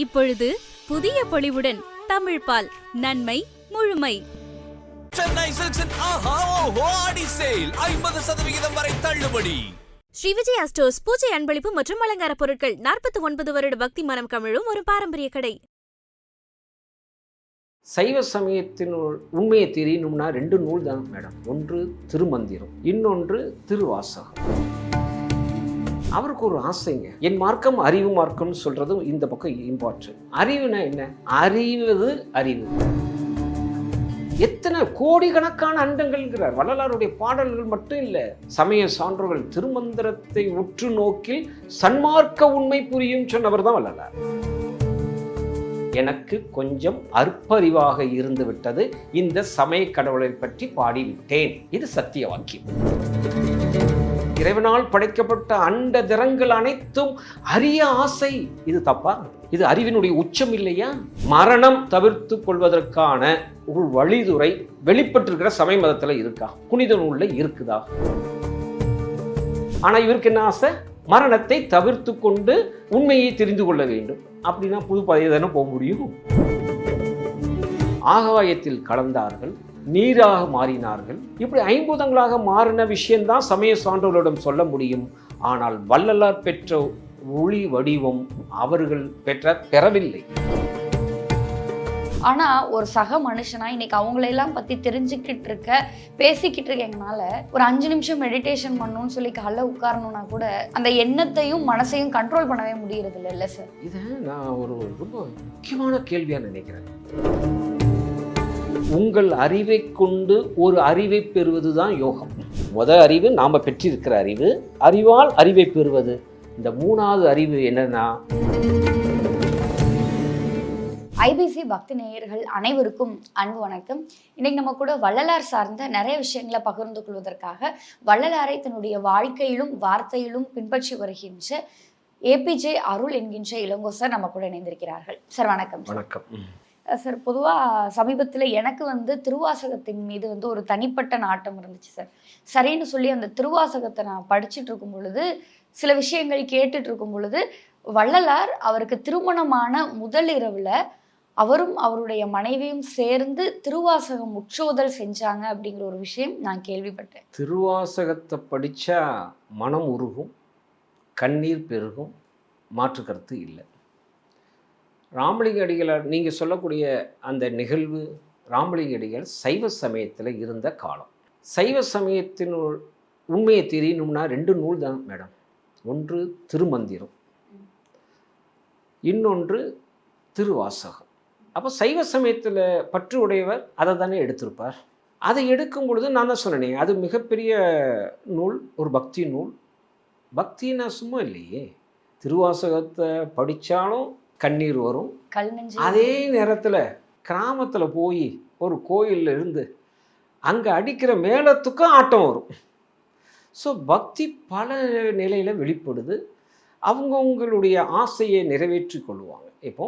இப்பொழுது புதிய பொலிவுடன் தமிழ் பால் நன்மை முழுமை. சென்னை சில்க்ஸின் ஆஹா ஓஹோ ஆடி சேல் 50% வரை தள்ளுபடி. ஸ்ரீ விஜயா ஸ்டோர்ஸ் பூஜை அன்பளிப்பு மற்றும் அலங்கார பொருட்கள். 49 வருட பக்தி மனம் கமிழும் ஒரு பாரம்பரிய கடை. சைவ சமயத்தின் உண்மையை தெரியணும்னா 2 நூல் தான் மேடம். ஒன்று திருமந்திரம், இன்னொன்று திருவாசகம். அவருக்கு ஒரு ஆசைங்க, என் மார்க்கம் அறிவு மார்க்கம்னு சொல்றதும் இந்த பக்கம் இம்பார்ட்டன்ட். அறிவுனா என்ன? அறிவது அறிவு. எத்தனை கோடிக்கணக்கான அண்டங்கள்ங்கிறார் வள்ளலாருடைய பாடல்கள் மட்டும் இல்ல, சமய சான்றுகள். திருமந்திரத்தை உற்று நோக்கில் சன்மார்க்க உண்மை புரியும் சொன்னவர் தான் வள்ளலார். எனக்கு கொஞ்சம் அற்பறிவாக இருந்து விட்டது, இந்த சமய கடவுளை பற்றி பாடிவிட்டேன். இது சத்திய வாக்கியம். இறைவனால் படைக்கப்பட்ட அண்ட திறங்கள் அனைத்தும் அறிய ஆசை. இது தப்பா? இது அறிவினுடைய உச்சம் இல்லையா? மரணம் தவிர்த்து கொள்வதற்கான ஒரு வழிதுறை வெளிப்பட்டிருக்கிற சமய மதத்துல இருக்கா? புனித நூல்ல இருக்குதா? ஆனா இவருக்கு என்ன ஆசை? மரணத்தை தவிர்த்து கொண்டு உண்மையை தெரிந்து கொள்ள வேண்டும். அப்படின்னா புது பதவி தானே போக முடியும். ஆகாயத்தில் கலந்தார்கள், நீராக மாறினார்கள். இப்படி 5 மாறின விஷயம்தான் சமய சான்றோர்களிடம் சொல்ல முடியும். ஆனால் வள்ளலார் பெற்ற ஒளி வடிவம் அவர்கள் பெறவில்லை. ஆனா ஒரு சக மனுஷனா இன்னைக்கு அவங்களெல்லாம் பத்தி தெரிஞ்சுக்கிட்டு இருக்க, பேசிக்கிட்டு இருக்கனால ஒரு 5 நிமிஷம் மெடிடேஷன் பண்ணணும்னு சொல்லி காலைல உட்காரணும்னா கூட அந்த எண்ணத்தையும் மனசையும் கண்ட்ரோல் பண்ணவே முடியறது இல்ல சார். இதை நான் ஒரு ரொம்ப முக்கியமான கேள்வியா நினைக்கிறேன். உங்கள் அறிவை கொண்டு ஒரு அறிவை பெறுவதுதான் யோகம். அறிவு நாம பெற்றிருக்கிற அறிவு, அறிவால் அறிவை பெறுவது. இந்த 3வது அறிவு என்னன்னா, ஐபிசி பக்தி நேயர்கள் அனைவருக்கும் அன்பு வணக்கம். இன்னைக்கு நம்ம கூட வள்ளலார் சார்ந்த நிறைய விஷயங்களை பகிர்ந்து கொள்வதற்காக வள்ளலாரை தன்னுடைய வாழ்க்கையிலும் வார்த்தையிலும் பின்பற்றி வருகின்ற ஏபிஜே அருள் என்கின்ற இளங்கோ சார் நம்ம கூட இணைந்திருக்கிறார்கள். சார் வணக்கம். வணக்கம் சார். பொதுவாக சமீபத்தில் எனக்கு திருவாசகத்தின் மீது ஒரு தனிப்பட்ட நாட்டம் இருந்துச்சு சார். சரின்னு சொல்லி அந்த திருவாசகத்தை நான் படிச்சுட்டு இருக்கும் பொழுது, சில விஷயங்கள் கேட்டுட்டு இருக்கும் பொழுது, வள்ளலார் அவருக்கு திருமணமான முதல் இரவுல அவரும் அவருடைய மனைவியும் சேர்ந்து திருவாசகம் முற்றோதல் செஞ்சாங்க அப்படிங்கிற ஒரு விஷயம் நான் கேள்விப்பட்டேன். திருவாசகத்தை படித்தா மனம் உருகும், கண்ணீர் பெருகும், மாற்று கருத்து இல்லை. ராமலிங்க அடிகளார் நீங்கள் சொல்லக்கூடிய அந்த நிகழ்வு, ராமலிங்க அடிகள் சைவ சமயத்தில் இருந்த காலம். சைவ சமயத்தின் உண்மையை தெரியணும்னா 2 நூல் தான் மேடம். ஒன்று திருமந்திரம், இன்னொன்று திருவாசகம். அப்போ சைவ சமயத்தில் பற்று உடையவர் அதை தானே எடுத்திருப்பார். அதை எடுக்கும் பொழுது நான் தான் சொன்னேன், அது மிகப்பெரிய நூல், ஒரு பக்தி நூல். பக்தின்னா சும்மா இல்லையே. திருவாசகத்தை படித்தாலும் கண்ணீர் வரும். அதே நேரத்தில் கிராமத்தில் போய் ஒரு கோயிலில் இருந்து அங்கே அடிக்கிற மேளத்துக்கும் ஆட்டம் வரும். ஸோ பக்தி பல நிலையில் வெளிப்படுது. அவங்கவுங்களுடைய ஆசையை நிறைவேற்றி கொள்வாங்க. இப்போ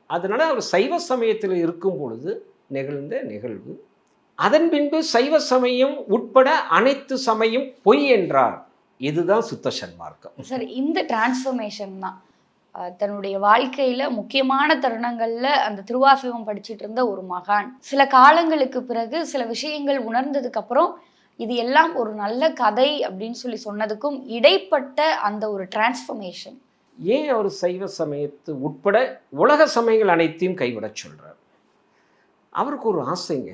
அதனால் அவர் சைவ சமயத்தில் இருக்கும் பொழுது நிகழ்ந்த நிகழ்வு. அதன் பின்பு சைவ சமயம் உட்பட அனைத்து சமயம் பொய் என்றார். இதுதான் சுத்த சன்மார்க்கம். சார், இந்த டிரான்ஸ்ஃபர்மேஷன் தான் தன்னுடைய வாழ்க்கையில முக்கியமான தருணங்கள்ல அந்த திருவாசகம் படிச்சுட்டு இருந்த ஒரு மகான் சில காலங்களுக்கு பிறகு சில விஷயங்கள் உணர்ந்ததுக்கு அப்புறம் இது எல்லாம் ஒரு நல்ல கதை அப்படின்னு சொல்லி சொன்னதுக்கும் இடைப்பட்ட அந்த ஒரு டிரான்ஸ்ஃபர்மேஷன். ஏன் அவர் சைவ சமயத்து உட்பட உலக சமயங்கள் அனைத்தையும் கைவிட சொல்றார்? அவருக்கு ஒரு ஆசைங்க,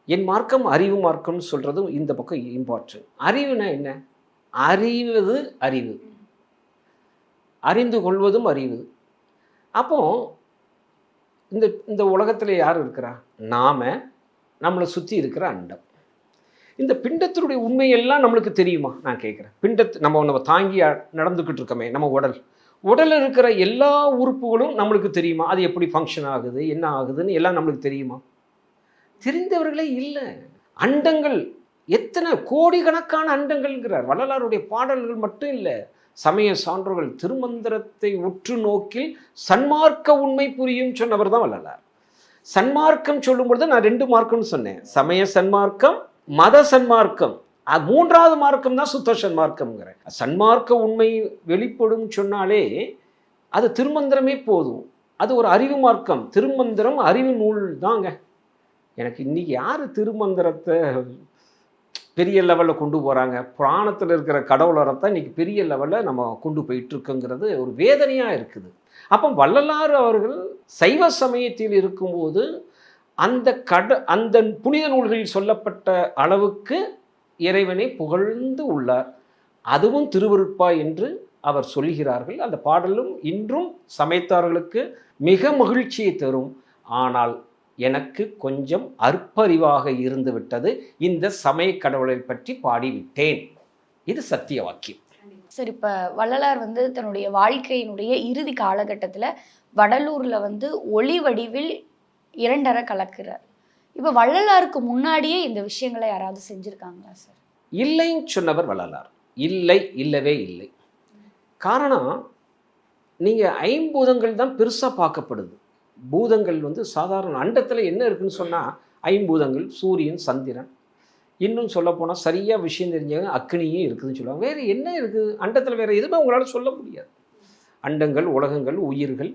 என் மார்க்கம் அறிவு மார்க்கம்னு சொல்றதும் இந்த பக்கம் இம்பார்ட்டன்ட். அறிவுனா என்ன? அறிவது அறிவு, அறிந்து கொள்வதும் அறிவு. அப்போ இந்த இந்த உலகத்தில் யார் இருக்கிறா? நம்மளை சுற்றி இருக்கிற அண்டம். இந்த பிண்டத்தினுடைய உண்மையெல்லாம் நம்மளுக்கு தெரியுமா? நான் கேட்குறேன். நம்ம தாங்கி நடந்துக்கிட்டு இருக்கோமே, நம்ம உடலில் இருக்கிற எல்லா உறுப்புகளும் நம்மளுக்கு தெரியுமா? அது எப்படி ஃபங்க்ஷன் ஆகுது, என்ன ஆகுதுன்னு எல்லாம் நம்மளுக்கு தெரியுமா? தெரிந்தவர்களே இல்லை. அண்டங்கள் எத்தனை கோடிக்கணக்கான அண்டங்கள்ங்கிறார் வள்ளலாருடைய பாடல்கள் மட்டும் இல்லை, சமய சான்றுகள். திருமந்திரத்தை உற்று நோக்கில் சன்மார்க்க உண்மை புரியும் சொன்னவர் தான் வள்ளலார். சன்மார்க்கம் சொல்லும் பொழுது நான் 2 மார்க்கம்னு சொன்னேன். சமய சன்மார்க்கம், மத சன்மார்க்கம். 3வது மார்க்கம் தான் சுத்த சன்மார்க்கம்ங்கிறேன். சன்மார்க்க உண்மை வெளிப்படும் சொன்னாலே அது திருமந்திரமே போதும். அது ஒரு அறிவு மார்க்கம். திருமந்திரம் அறிவு நூல் தாங்க. எனக்கு இன்னைக்கு யார் திருமந்திரத்தை பெரிய லெவலில் கொண்டு போகிறாங்க? புராணத்தில் இருக்கிற கடவுளரத்தை இன்னைக்கு பெரிய லெவலில் நம்ம கொண்டு போயிட்டுருக்குங்கிறது ஒரு வேதனையாக இருக்குது. அப்போ வள்ளலார் அவர்கள் சைவ சமயத்தில் இருக்கும்போது அந்த புனித நூல்களில் சொல்லப்பட்ட அளவுக்கு இறைவனை புகழ்ந்து உள்ளார். அதுவும் திருவருட்பா என்று அவர் சொல்கிறார்கள். அந்த பாடலும் இன்றும் சமயத்தார்களுக்கு மிக மகிழ்ச்சியை தரும். ஆனால் எனக்கு கொஞ்சம் அற்பறிவாக இருந்து விட்டது. இந்த சமய கடவுளை பற்றி பாடிவிட்டேன். இது சத்திய வாக்கியம். சரி, இப்போ வள்ளலார் வந்து தன்னுடைய வாழ்க்கையினுடைய இறுதி காலகட்டத்தில் வடலூரில் ஒளி வடிவில் 2 கலக்கிறார். இப்போ வள்ளலாருக்கு முன்னாடியே இந்த விஷயங்களை யாராவது செஞ்சுருக்காங்களா சார்? இல்லைன்னு சொன்னவர் வள்ளலார். இல்லை, இல்லவே இல்லை. காரணம், நீங்கள் ஐம்பூதங்கள் தான் பெருசாக பார்க்கப்படுது. பூதங்கள் சாதாரண அண்டத்தில் என்ன இருக்குன்னு சொன்னால் ஐம்பூதங்கள், சூரியன், சந்திரன், இன்னும் சொல்லப்போனால் சரியாக விஷயம் தெரிஞ்சவங்க அக்னியே இருக்குதுன்னு சொல்லுவாங்க. வேறு என்ன இருக்குது அண்டத்தில்? வேறு எதுவுமே உங்களால் சொல்ல முடியாது. அண்டங்கள், உலகங்கள், உயிர்கள்,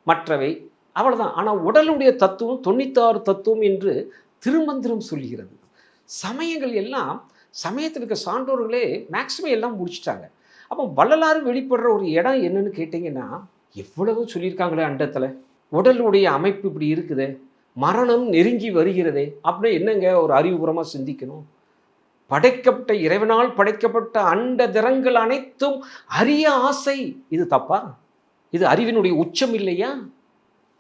மற்றவை, அவ்வளோதான். ஆனால் உடலுடைய தத்துவம் 96 தத்துவம் என்று திருமந்திரம் சொல்கிறது. சமயங்கள் எல்லாம், சமயத்தில் இருக்க சான்றோர்களே மேக்சிமம் எல்லாம் முடிச்சிட்டாங்க. அப்போ வள்ளலாறு வெளிப்படுற ஒரு இடம் என்னன்னு கேட்டிங்கன்னா, எவ்வளவோ சொல்லியிருக்காங்களே அண்டத்தில். உடலுடைய அமைப்பு இப்படி இருக்குதே, மரணம் நெருங்கி வருகிறதே, அப்படின்னா என்னங்க ஒரு அறிவுபூர்வமாக சிந்திக்கணும். படைக்கப்பட்ட இறைவனால் படைக்கப்பட்ட அண்ட திறங்கள் அனைத்தும் அறிய ஆசை. இது தப்பா? இது அறிவினுடைய உச்சம் இல்லையா?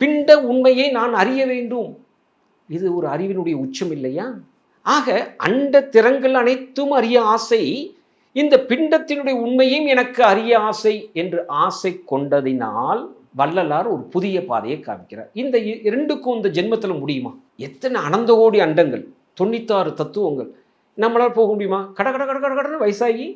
பிண்ட உண்மையை நான் அறிய வேண்டும், இது ஒரு அறிவினுடைய உச்சம் இல்லையா? ஆக அண்ட திறங்கள் அனைத்தும் அறிய ஆசை, இந்த பிண்டத்தினுடைய உண்மையும் எனக்கு அறிய ஆசை என்று ஆசை கொண்டதினால் வள்ளலார் ஒரு புதிய பாதையை காமிக்கிறார். இந்த 2க்கும் இந்த ஜென்மத்தில் முடியுமா? எத்தனை அனந்த கோடி அண்டங்கள், 96 தத்துவங்கள், நம்மளால் போக முடியுமா? கடன்னு வயசாகி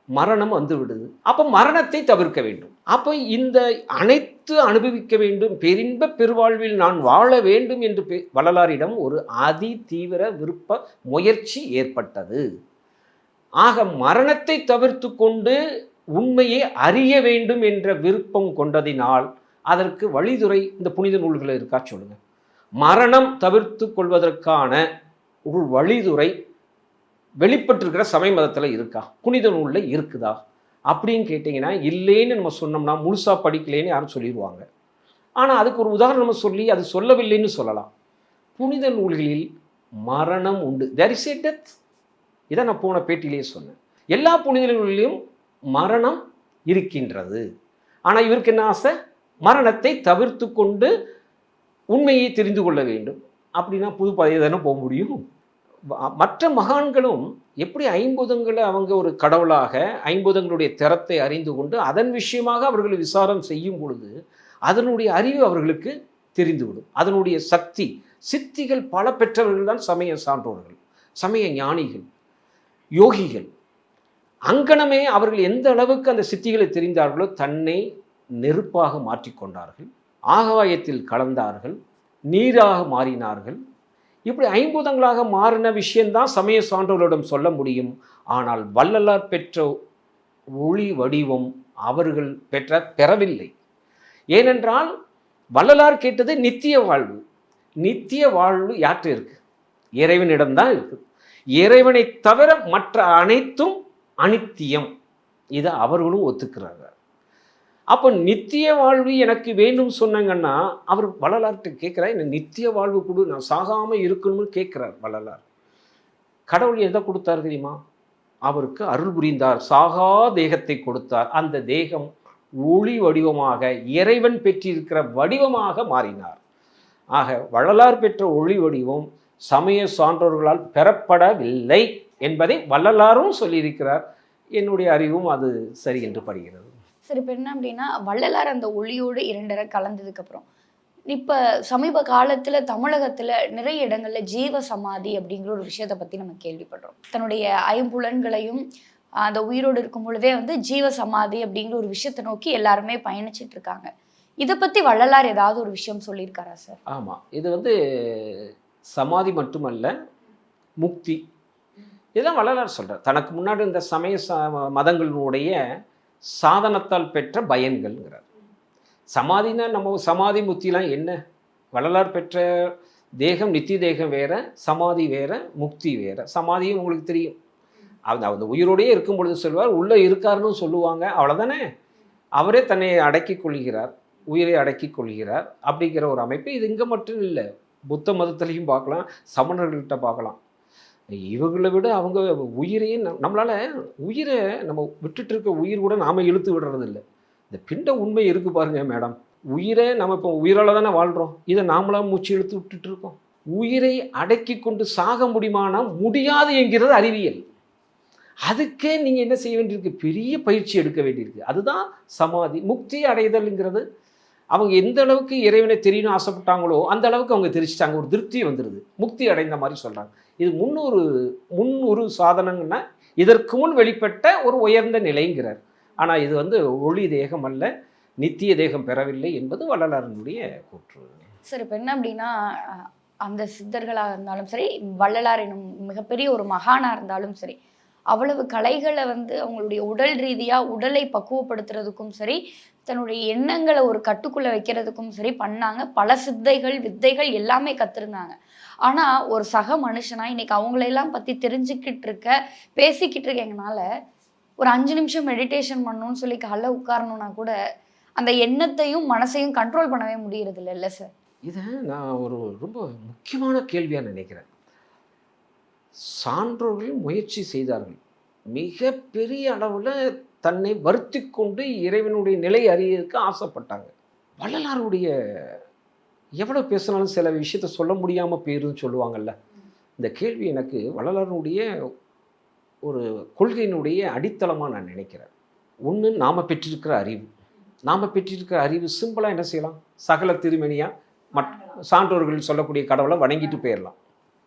மரணம் வந்து விடுது. அப்போ மரணத்தை தவிர்க்க வேண்டும். அப்போ இந்த அனைத்து அனுபவிக்க வேண்டும், பெரின்ப பெருவாழ்வில் நான் வாழ வேண்டும் என்று வள்ளலாரிடம் ஒரு அதி தீவிர விருப்ப முயற்சி ஏற்பட்டது. ஆக மரணத்தை தவிர்த்து கொண்டு உண்மையை அறிய வேண்டும் என்ற விருப்பம் கொண்டதினால் அதற்கு வழிதுறை இந்த புனித நூல்கள் இருக்கா சொல்லுங்க. மரணம் தவிர்த்து கொள்வதற்கான ஒரு வழிதுறை வெளிப்பட்டிருக்கிற சமய மதத்தில் இருக்கா, புனித நூலில் இருக்குதா அப்படின்னு கேட்டிங்கன்னா, இல்லைன்னு நம்ம சொன்னோம்னா முழுசாக படிக்கலேன்னு யாரும் சொல்லிடுவாங்க. ஆனால் அதுக்கு ஒரு உதாரணம் சொல்லி அது சொல்லவில்லைன்னு சொல்லலாம். புனித நூல்களில் மரணம் உண்டு, தேர் இஸ் எ டெத். இதை நான் போன பேட்டிலேயே சொன்னேன். எல்லா புனித நூல்களிலும் மரணம் இருக்கின்றது. ஆனால் இவருக்கு என்ன ஆசை? மரணத்தை தவிர்த்து கொண்டு உண்மையை தெரிந்து கொள்ள வேண்டும். அப்படின்னா புது பாதையை தானே போக முடியும். மற்ற மகான்களும் எப்படி ஐம்பூதங்களை அவங்க ஒரு கடவுளாக ஐம்பூதங்களுடைய திறத்தை அறிந்து கொண்டு அதன் விஷயமாக அவர்கள் விசாரம் செய்யும் பொழுது அதனுடைய அறிவு அவர்களுக்கு தெரிந்துவிடும். அதனுடைய சக்தி, சித்திகள் பல பெற்றவர்கள் தான் சமய சான்றோர்கள், சமய ஞானிகள், யோகிகள். அங்கனமே அவர்கள் எந்த அளவுக்கு அந்த சித்திகளை தெரிந்தார்களோ தன்னை நெருப்பாக மாற்றிக்கொண்டார்கள், ஆகாயத்தில் கலந்தார்கள், நீராக மாறினார்கள். இப்படி ஐம்பூதங்களாக மாறின விஷயம்தான் சமய சான்றோர்களிடம் சொல்ல முடியும். ஆனால் வள்ளலார் பெற்ற ஒளி வடிவம் அவர்கள் பெறவில்லை. ஏனென்றால் வள்ளலார் கேட்டது நித்திய வாழ்வு. நித்திய வாழ்வு யாற்று இருக்கு? இறைவனிடம்தான் இருக்கு. இறைவனை தவிர மற்ற அனைத்தும் அனித்தியம். இதை அவர்களும் ஒத்துக்கிறாங்க. அப்போ நித்திய வாழ்வு எனக்கு வேண்டும் சொன்னாங்கன்னா அவர் வள்ளலார்கிட்ட கேட்குறார், என்ன நித்திய வாழ்வு கொடு, நான் சாகாமல் இருக்கணும்னு கேட்குறார் வள்ளலார். கடவுள் எதை கொடுத்தார் தெரியுமா? அவருக்கு அருள் புரிந்தார், சாகா தேகத்தை கொடுத்தார். அந்த தேகம் ஒளி வடிவமாக இறைவன் பெற்றிருக்கிற வடிவமாக மாறினார். ஆக வள்ளலார் பெற்ற ஒளி வடிவம் சமய சான்றோர்களால் பெறப்படவில்லை என்பதை வள்ளலாரும் சொல்லியிருக்கிறார். என்னுடைய அறிவும் அது சரி என்று படுகிறது. சரி, இப்போ என்ன அப்படின்னா வள்ளலார் அந்த ஒளியோடு 2 கலந்ததுக்கப்புறம் இப்போ சமீப காலத்தில் தமிழகத்தில் நிறைய இடங்களில் ஜீவ சமாதி அப்படிங்கிற ஒரு விஷயத்தை பற்றி நம்ம கேள்விப்படுறோம். தன்னுடைய ஐம்புலன்களையும் அந்த உயிரோடு இருக்கும் பொழுதே ஜீவ சமாதி அப்படிங்கிற ஒரு விஷயத்தை நோக்கி எல்லாருமே பயணிச்சுட்டு இருக்காங்க. இதை பற்றி வள்ளலார் ஏதாவது ஒரு விஷயம் சொல்லியிருக்காரா சார்? ஆமாம், இது சமாதி மட்டுமல்ல, முக்தி. இதெல்லாம் வள்ளலார் சொல்கிறார். தனக்கு முன்னாடி இந்த சமய மதங்களினுடைய சாதனத்தால் பெற்ற பயன்கள்ங்கிறார். சமாதினா நம்ம சமாதி முக்திலாம் என்ன? வள்ளலார் பெற்ற தேகம் நித்திய தேகம் வேற, சமாதி வேற, முக்தி வேற. சமாதியும் உங்களுக்கு தெரியும், அந்த உயிரோடையே இருக்கும் பொழுது சொல்வார், உள்ளே இருக்காருன்னு சொல்லுவாங்க, அவ்வளோதானே. அவரே தன்னை அடக்கி கொள்கிறார், உயிரை அடக்கி கொள்கிறார் அப்படிங்கிற ஒரு அமைப்பு. இது இங்கே மட்டும் இல்லை, புத்த மதத்துலேயும் பார்க்கலாம், சமணர்கள்கிட்ட பார்க்கலாம். இவங்களை விட அவங்க உயிரையே நம்மளால் உயிரை நம்ம விட்டுட்டு இருக்க உயிர் கூட நாம் இழுத்து விடுறது இல்லை. இந்த பிண்ட உண்மை இருக்கு பாருங்க மேடம். உயிரை நம்ம இப்போ உயிரால் தானே வாழ்கிறோம், இதை நாமளாக மூச்சு இழுத்து விட்டுட்டு இருக்கோம். உயிரை அடக்கி கொண்டு சாக முடியுமானா முடியாது என்கிறது அறிவியல். அதுக்கே நீங்கள் என்ன செய்ய வேண்டியிருக்கு? பெரிய பயிற்சி எடுக்க வேண்டியிருக்கு. அதுதான் சமாதி. முக்தி அடைதல்ங்கிறது அவங்க எந்த அளவுக்கு இறைவனை தெரியணும் ஆசைப்பட்டாங்களோ அந்த அளவுக்கு அவங்க தெரிச்சிட்டாங்க, ஒரு திருப்தி வந்துடுது, முக்தி அடைந்த மாதிரி சொல்கிறாங்க. இது முன்னொரு சாதனங்கன்னா இதற்கு முன் வெளிப்பட்ட ஒரு உயர்ந்த நிலைங்கிறார். ஆனால் இது ஒளி தேகம் அல்ல, நித்திய தேகம் பெறவில்லை என்பது வள்ளலாரினுடைய கூற்று. சார் இப்போ என்ன அப்படின்னா, அந்த சித்தர்களாக இருந்தாலும் சரி, வள்ளலார் எனும் மிகப்பெரிய ஒரு மகானாக இருந்தாலும் சரி, அவ்வளவு கலைகளை அவங்களுடைய உடல் ரீதியாக உடலை பக்குவப்படுத்துறதுக்கும் சரி, தன்னுடைய எண்ணங்களை ஒரு கட்டுக்குள்ளே வைக்கிறதுக்கும் சரி பண்ணாங்க. பல சித்தைகள் வித்தைகள் எல்லாமே கற்றுருந்தாங்க. ஆனால் ஒரு சக மனுஷனா இன்னைக்கு அவங்களெல்லாம் பற்றி தெரிஞ்சுக்கிட்டு பேசிக்கிட்டு இருக்கங்கனால ஒரு 5 நிமிஷம் மெடிடேஷன் பண்ணணும்னு சொல்லி காலைல உட்காரணும்னா கூட அந்த எண்ணத்தையும் மனசையும் கண்ட்ரோல் பண்ணவே முடியறது இல்லை சார். இதை நான் ஒரு ரொம்ப முக்கியமான கேள்வியாக நினைக்கிறேன். சான்றோர்கள் முயற்சி செய்தார்கள், மிக பெரிய அளவில் தன்னை வருத்தி கொண்டு இறைவனுடைய நிலை அறியறதுக்கு ஆசைப்பட்டாங்க. வள்ளலாருடைய எவ்வளோ பேசினாலும் சில விஷயத்த சொல்ல முடியாமல் போயிருன்னு சொல்லுவாங்கள்ல. இந்த கேள்வி எனக்கு வள்ளலாருடைய ஒரு கொள்கையினுடைய அடித்தளமாக நான் நினைக்கிறேன். ஒன்று, நாம் பெற்றிருக்கிற அறிவு சிம்பிளாக என்ன செய்யலாம்? சகல திருமணியாக சான்றோர்கள் சொல்லக்கூடிய கடவுளை வணங்கிட்டு போயிடலாம்,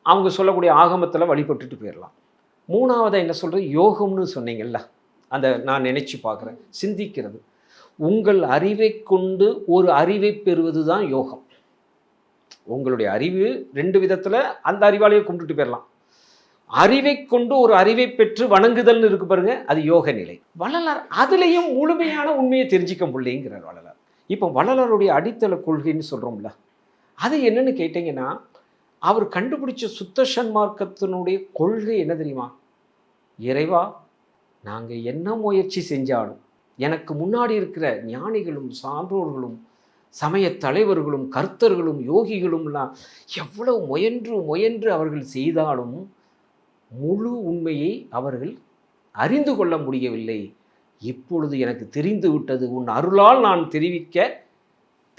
அவங்க சொல்லக்கூடிய ஆகமத்தில் வழிபட்டுட்டு போயிடலாம். மூணாவதாக என்ன சொல்கிறது? யோகம்னு சொன்னீங்கல்ல, அந்த நான் நினச்சி பார்க்குறேன், சிந்திக்கிறது. உங்கள் அறிவை கொண்டு ஒரு அறிவை பெறுவது தான் யோகம். உங்களுடைய அறிவு 2 விதத்தில் அந்த அறிவாலையே கும்பிட்டுட்டு போயிடலாம். அறிவை கொண்டு ஒரு அறிவை பெற்று வணங்குதல்னு இருக்கு பாருங்க, அது யோக நிலை. வள்ளலார் அதுலேயும் முழுமையான உண்மையை தெரிஞ்சிக்க முடியலைங்கிறார் வள்ளலார். இப்போ வள்ளலாருடைய அடித்தள கொள்கைன்னு சொல்கிறோம்ல, அது என்னன்னு கேட்டிங்கன்னா, அவர் கண்டுபிடிச்ச சுத்த சன்மார்க்கத்தினுடைய கொள்கை என்ன தெரியுமா? இறைவா, நாங்கள் என்ன முயற்சி செஞ்சாலும் எனக்கு முன்னாடி இருக்கிற ஞானிகளும் சான்றோர்களும் சமய தலைவர்களும் கர்த்தர்களும் யோகிகளும்லாம் எவ்வளவு முயன்று அவர்கள் செய்தாலும் முழு உண்மையை அவர்கள் அறிந்து கொள்ள முடியவில்லை. இப்பொழுது எனக்கு தெரிந்து விட்டது, உன் அருளால் நான்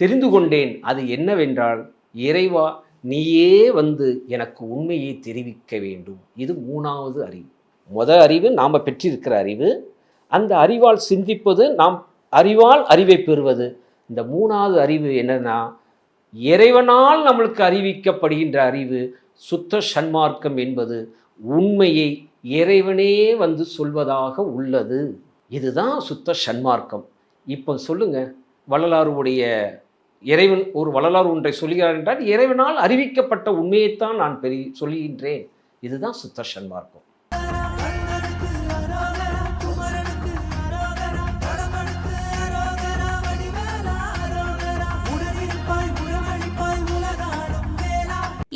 தெரிந்து கொண்டேன். அது என்னவென்றால், இறைவா நீயே எனக்கு உண்மையை தெரிவிக்க வேண்டும். இது 3வது அறிவு. முதல் அறிவு நாம் பெற்றிருக்கிற அறிவு, அந்த அறிவால் சிந்திப்பது, நாம் அறிவால் அறிவை பெறுவது. இந்த 3வது அறிவு என்னன்னா, இறைவனால் நம்மளுக்கு அறிவிக்கப்படுகின்ற அறிவு. சுத்த சன்மார்க்கம் என்பது உண்மையை இறைவனே சொல்வதாக உள்ளது. இதுதான் சுத்த சன்மார்க்கம். இப்போ சொல்லுங்க, வள்ளலாருடைய இறைவன் ஒரு வள்ளலார் ஒன்றை சொல்கிறார் என்றால் இறைவனால் அறிவிக்கப்பட்ட உண்மையைத்தான் நான் சொல்கின்றேன். இதுதான் சுத்த சன்மார்க்கம்.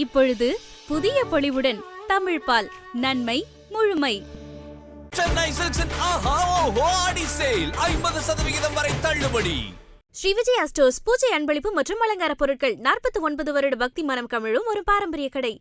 இப்பொழுது புதிய பொலிவுடன் தமிழ்பால் நன்மை முழுமை. சென்னை சில்க்ஸின் ஆஹா ஓஹோ ஆடி சேல் 50% வரை தள்ளுபடி. ஸ்ரீ விஜயா ஸ்டோர்ஸ் பூஜை அன்பளிப்பு மற்றும் அலங்கார பொருட்கள். 49 வருட பக்தி மனம் கமிழும் ஒரு பாரம்பரிய கடை.